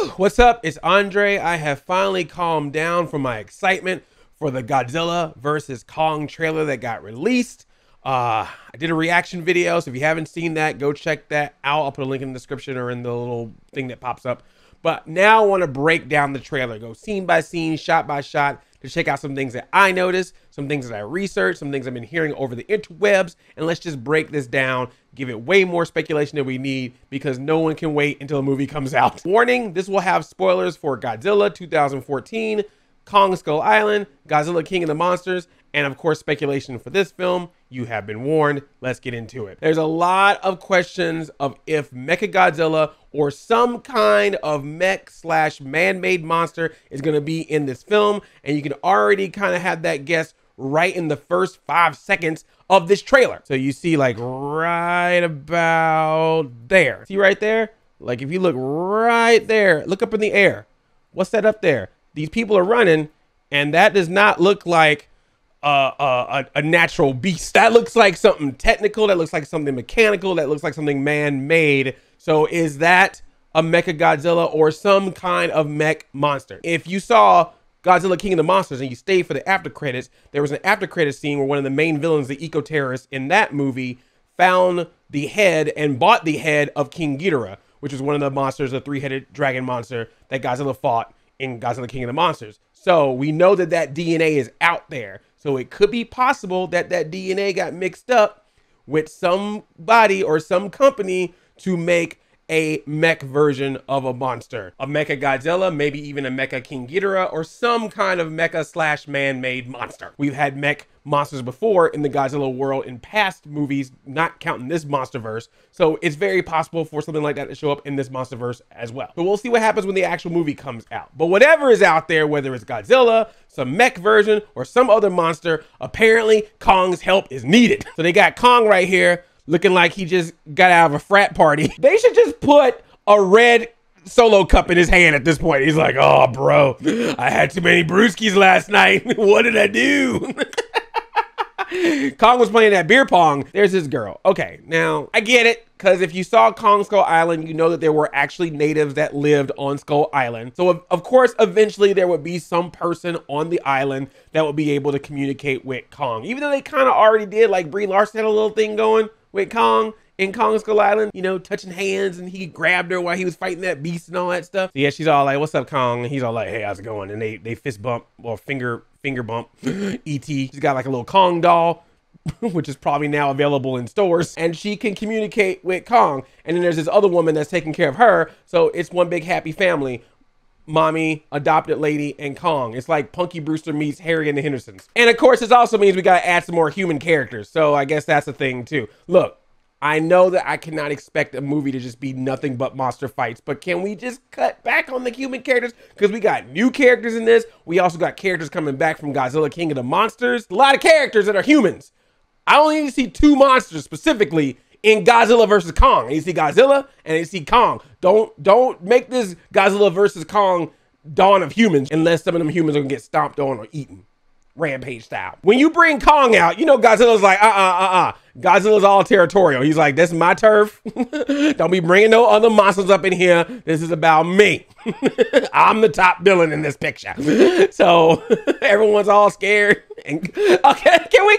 Woo! What's up? It's Andre. I have finally calmed down from my excitement for the Godzilla versus Kong trailer that got released. I did a reaction video, so if you haven't seen that, go check that out. I'll put a link in the description or in the little thing that pops up. But now I want to break down the trailer, go scene by scene, shot by shot, to check out some things that I noticed, some things that I researched, some things I've been hearing over the interwebs, and let's just break this down, give it way more speculation than we need because no one can wait until the movie comes out. Warning, this will have spoilers for Godzilla 2014, Kong Skull Island, Godzilla King of the Monsters, and of course speculation for this film. You have been warned. Let's get into it. There's a lot of questions of if MECHAGODZILLA or some kind of mech slash man-made monster is going to be in this film, and you can already kind of have that guess right in the first 5 seconds of this trailer. So you see like right about there. See right there? Like if you look right there, look up in the air. What's that up there? These people are running, and that does not look like a natural beast. That looks like something technical, that looks like something mechanical, that looks like something man-made. So is that a MECHAGODZILLA or some kind of mech monster? If you saw Godzilla King of the Monsters and you stayed for the after credits, there was an after credits scene where one of the main villains, the eco-terrorist in that movie, found the head and bought the head of King Ghidorah, which is one of the monsters, a three-headed dragon monster that Godzilla fought in Godzilla King of the Monsters. So we know that that DNA is out there. So it could be possible that that DNA got mixed up with somebody or some company to make a mech version of a monster. A MECHAGODZILLA, maybe even a Mecha King Ghidorah, or some kind of mecha slash man-made monster. We've had mech monsters before in the Godzilla world in past movies, not counting this monsterverse. So it's very possible for something like that to show up in this monsterverse as well. But we'll see what happens when the actual movie comes out. But whatever is out there, whether it's Godzilla, some mech version, or some other monster, apparently Kong's help is needed. So they got Kong right here, looking like he just got out of a frat party. They should just put a red Solo cup in his hand at this point. He's like, oh, bro, I had too many brewskis last night. What did I do? Kong was playing that beer pong. There's his girl. Okay, now I get it, because if you saw Kong Skull Island, you know that there were actually natives that lived on Skull Island. So of course, eventually there would be some person on the island that would be able to communicate with Kong. Even though they kind of already did, like Brie Larson had a little thing going with Kong in Kong Skull Island, you know, touching hands, and he grabbed her while he was fighting that beast and all that stuff. So yeah, she's all like, what's up, Kong? And he's all like, hey, how's it going? And they fist bump or finger bump. E.T. She's got like a little Kong doll, which is probably now available in stores, and she can communicate with Kong. And then there's this other woman that's taking care of her. So it's one big happy family. Mommy, adopted lady, and Kong. It's like Punky Brewster meets Harry and the Hendersons. And of course, this also means we gotta add some more human characters. So I guess that's a thing too. Look, I know that I cannot expect a movie to just be nothing but monster fights, but can we just cut back on the human characters? Because we got new characters in this. We also got characters coming back from Godzilla King of the Monsters. A lot of characters that are humans. I only need to see 2 monsters specifically in Godzilla versus Kong. I need to see Godzilla and I need to see Kong. Don't make this Godzilla versus Kong Dawn of Humans unless some of them humans are gonna get stomped on or eaten. Rampage style. When you bring Kong out, you know Godzilla's like, Godzilla's all territorial. He's like, this is my turf. Don't be bringing no other monsters up in here. This is about me. I'm the top villain in this picture. So everyone's all scared. And, okay, can we?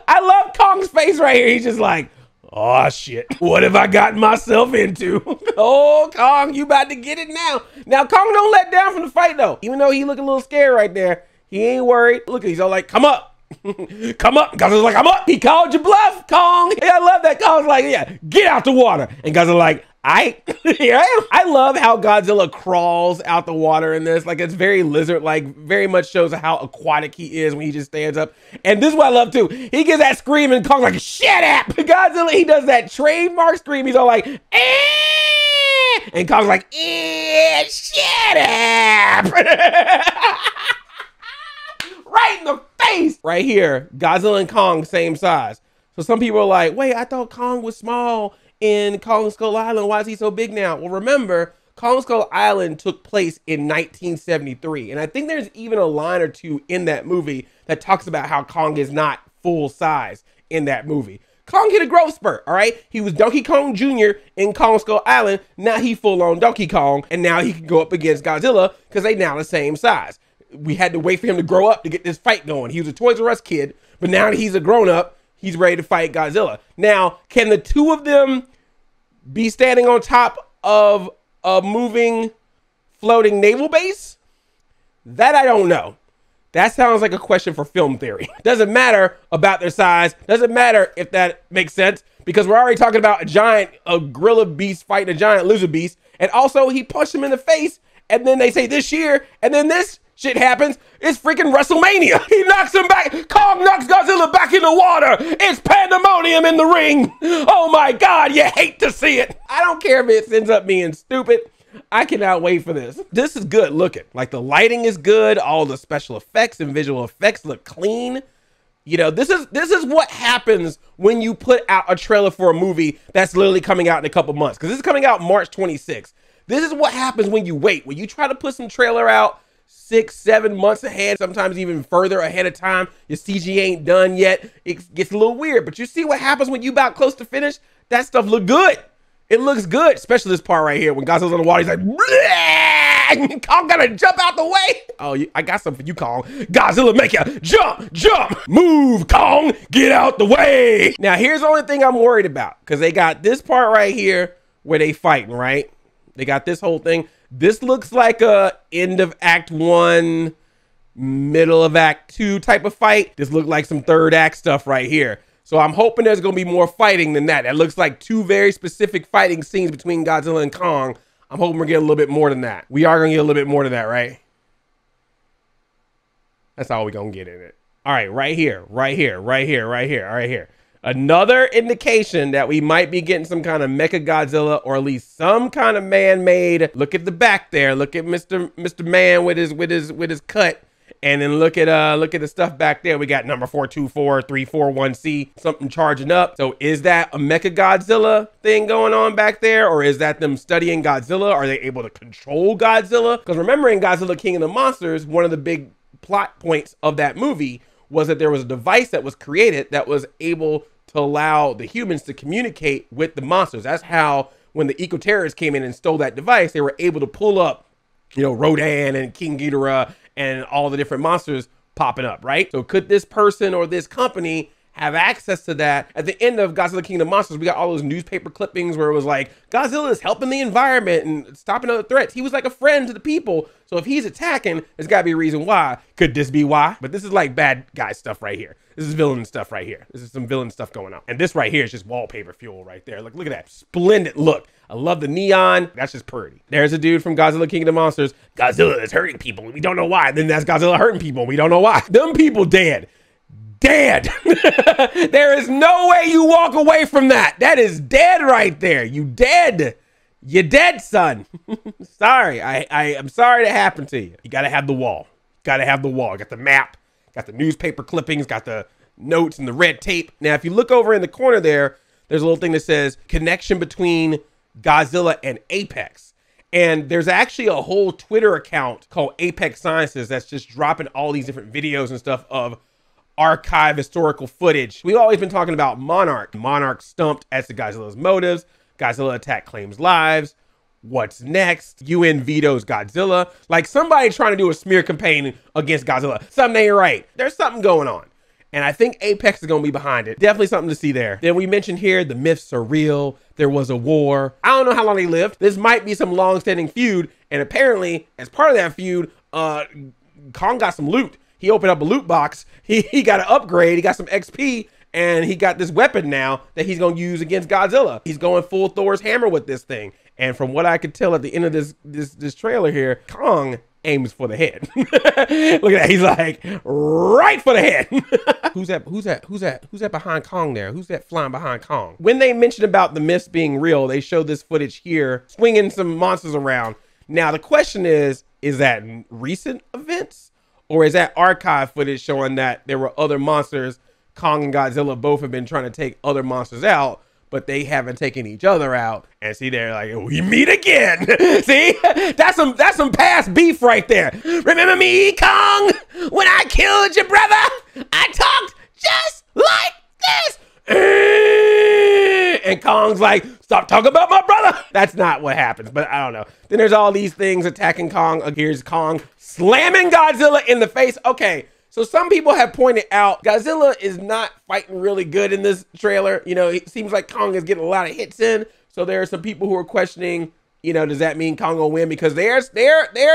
I love Kong's face right here. He's just like, oh shit, what have I gotten myself into? Oh, Kong, you about to get it now. Now, Kong don't let down from the fight though. Even though he looking a little scared right there, he ain't worried. Look, he's all like, come up. Come up. Godzilla's like, I'm up. He called your bluff, Kong. Yeah, I love that. Kong's like, yeah, get out the water. And Godzilla's like, here I am. I love how Godzilla crawls out the water in this. Like, it's very lizard-like, very much shows how aquatic he is when he just stands up. And this is what I love too. He gives that scream and Kong's like, shut up. Godzilla, he does that trademark scream. He's all like, eh. And Kong's like, eh, shut up. Right in the face. Right here, Godzilla and Kong, same size. So some people are like, wait, I thought Kong was small in Kong Skull Island. Why is he so big now? Well, remember, Kong Skull Island took place in 1973. And I think there's even a line or two in that movie that talks about how Kong is not full size in that movie. Kong hit a growth spurt, all right? He was Donkey Kong Jr. in Kong Skull Island. Now he full on Donkey Kong, and now he can go up against Godzilla because they now the same size. We had to wait for him to grow up to get this fight going. He was a Toys R Us kid, but now that he's a grown up, he's ready to fight Godzilla. Now, can the two of them be standing on top of a moving, floating naval base? That I don't know. That sounds like a question for film theory. Doesn't matter about their size. Doesn't matter if that makes sense, because we're already talking about a gorilla beast fighting a giant lizard beast. And also he punched him in the face, and then they say this year, and then this shit happens. It's freaking WrestleMania. He knocks him back. Kong knocks Godzilla back in the water. It's pandemonium in the ring. Oh my God, you hate to see it. I don't care if it ends up being stupid. I cannot wait for this. This is good looking. Like, the lighting is good. All the special effects and visual effects look clean. You know, this is what happens when you put out a trailer for a movie that's literally coming out in a couple months. Because this is coming out March 26th. This is what happens when you wait. When you try to put some trailer out 6, 7 months ahead, sometimes even further ahead of time, your CG ain't done yet. It gets a little weird. But you see what happens when you about close to finish? That stuff look good. It looks good, especially this part right here when Godzilla's on the water. He's like, bleh! Kong gotta jump out the way. Oh, I got something for you, Kong. Godzilla, make ya jump, jump, move, Kong, get out the way. Now, here's the only thing I'm worried about, because they got this part right here where they fighting, right? They got this whole thing. This looks like a end of Act 1, middle of Act 2 type of fight. This looked like some third act stuff right here. So I'm hoping there's going to be more fighting than that. It looks like two very specific fighting scenes between Godzilla and Kong. I'm hoping we're getting a little bit more than that. We are going to get a little bit more than that, right? That's all we're going to get in it. All right, right here, right here, right here, right here, right here. Another indication that we might be getting some kind of MECHAGODZILLA, or at least some kind of man-made. Look at the back there. Look at Mr. Man with his cut. And then look at the stuff back there. We got number 424341C, something charging up. So is that a MECHAGODZILLA thing going on back there? Or is that them studying Godzilla? Are they able to control Godzilla? Because remember, in Godzilla King of the Monsters, one of the big plot points of that movie was that there was a device that was created that was able to allow the humans to communicate with the monsters. That's how, when the eco-terrorists came in and stole that device, they were able to pull up, you know, Rodan and King Ghidorah and all the different monsters popping up, right? So could this person or this company have access to that? At the end of Godzilla King of the Monsters, we got all those newspaper clippings where it was like, Godzilla is helping the environment and stopping other threats. He was like a friend to the people. So if he's attacking, there's gotta be a reason why. Could this be why? But this is like bad guy stuff right here. This is villain stuff right here. This is some villain stuff going on. And this right here is just wallpaper fuel right there. Look at that, splendid look. I love the neon. That's just pretty. There's a dude from Godzilla King of the Monsters. Godzilla is hurting people. We don't know why. Then that's Godzilla hurting people. We don't know why. Them people dead. Dead. There is no way you walk away from that. That is dead right there. You dead. You dead, son. Sorry. I'm sorry that happened to you. You got to have the wall. Got to have the wall. Got the map. Got the newspaper clippings. Got the notes and the red tape. Now, if you look over in the corner there, there's a little thing that says connection between Godzilla and Apex. And there's actually a whole Twitter account called Apex Sciences that's just dropping all these different videos and stuff of archive historical footage. We've always been talking about Monarch. Monarch stumped as to Godzilla's motives. Godzilla attack claims lives. What's next? UN vetoes Godzilla. Like, somebody trying to do a smear campaign against Godzilla. Something ain't right. There's something going on. And I think Apex is going to be behind it. Definitely something to see there. Then we mentioned here, the myths are real. There was a war. I don't know how long they lived. This might be some long-standing feud. And apparently, as part of that feud, Kong got some loot. He opened up a loot box. He got an upgrade. He got some XP. And he got this weapon now that he's going to use against Godzilla. He's going full Thor's hammer with this thing. And from what I could tell at the end of this trailer here, Kong aims for the head. Look at that. He's like, right for the head. Who's that behind Kong there? Who's that flying behind Kong? When they mentioned about the myths being real, they showed this footage here, swinging some monsters around. Now, the question is that recent events? Or is that archive footage showing that there were other monsters? Kong and Godzilla both have been trying to take other monsters out, but they haven't taken each other out. And see, they're like, we meet again. See, that's some past beef right there. Remember me, Kong? When I killed your brother, I talked just like this. And Kong's like, stop talking about my brother. That's not what happens, but I don't know. Then there's all these things attacking Kong. Here's Kong slamming Godzilla in the face. Okay, so some people have pointed out Godzilla is not fighting really good in this trailer. You know, it seems like Kong is getting a lot of hits in. So there are some people who are questioning, you know, does that mean Kong will win? Because they're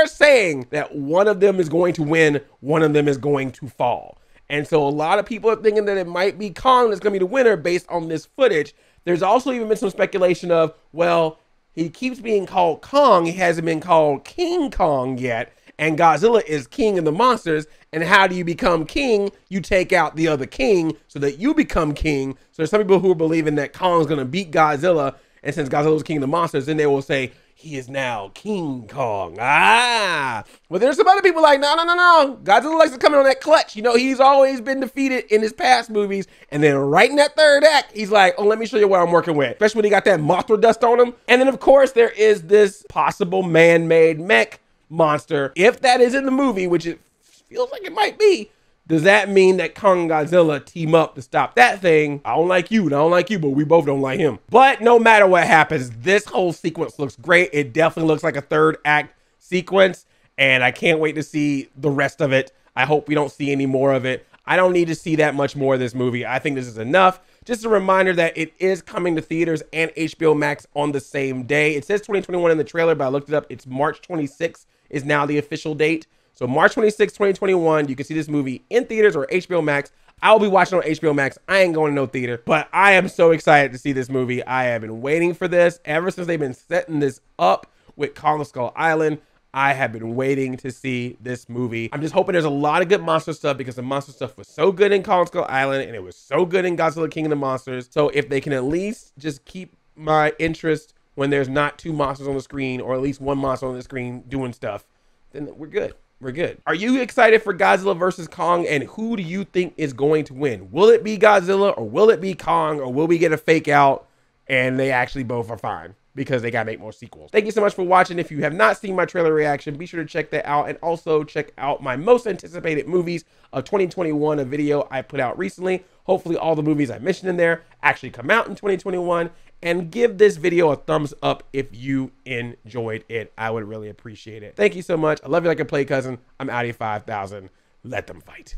saying that one of them is going to win, one of them is going to fall. And so a lot of people are thinking that it might be Kong that's going to be the winner based on this footage. There's also even been some speculation of, well, he keeps being called Kong. He hasn't been called King Kong yet. And Godzilla is king of the monsters. And how do you become king? You take out the other king so that you become king. So there's some people who are believing that Kong's going to beat Godzilla. And since Godzilla's king of the monsters, then they will say, he is now King Kong. Ah, but there's some other people like, no. Godzilla likes to come in on that clutch. You know, he's always been defeated in his past movies. And then right in that third act, he's like, oh, let me show you what I'm working with. Especially when he got that Mothra dust on him. And then, of course, there is this possible man-made mech monster. If that is in the movie, which it feels like it might be, does that mean that Kong and Godzilla team up to stop that thing? I don't like you, and I don't like you, but we both don't like him. But no matter what happens, this whole sequence looks great. It definitely looks like a third act sequence, and I can't wait to see the rest of it. I hope we don't see any more of it. I don't need to see that much more of this movie. I think this is enough. Just a reminder that it is coming to theaters and HBO Max on the same day. It says 2021 in the trailer, but I looked it up. It's March 26th is now the official date. So March 26, 2021, you can see this movie in theaters or HBO Max. I'll be watching on HBO Max. I ain't going to no theater, but I am so excited to see this movie. I have been waiting for this ever since they've been setting this up with Kong Skull Island. I have been waiting to see this movie. I'm just hoping there's a lot of good monster stuff because the monster stuff was so good in Kong Skull Island and it was so good in Godzilla King of the Monsters. So if they can at least just keep my interest when there's not two monsters on the screen or at least one monster on the screen doing stuff, then we're good. We're good. Are you excited for Godzilla versus Kong? And who do you think is going to win? Will it be Godzilla or will it be Kong, or will we get a fake out and they actually both are fine because they got to make more sequels? Thank you so much for watching. If you have not seen my trailer reaction, be sure to check that out. And also check out my most anticipated movies of 2021, a video I put out recently. Hopefully all the movies I mentioned in there actually come out in 2021. And give this video a thumbs up if you enjoyed it. I would really appreciate it. Thank you so much. I love you like a play cousin. I'm Audi 5000. Let them fight.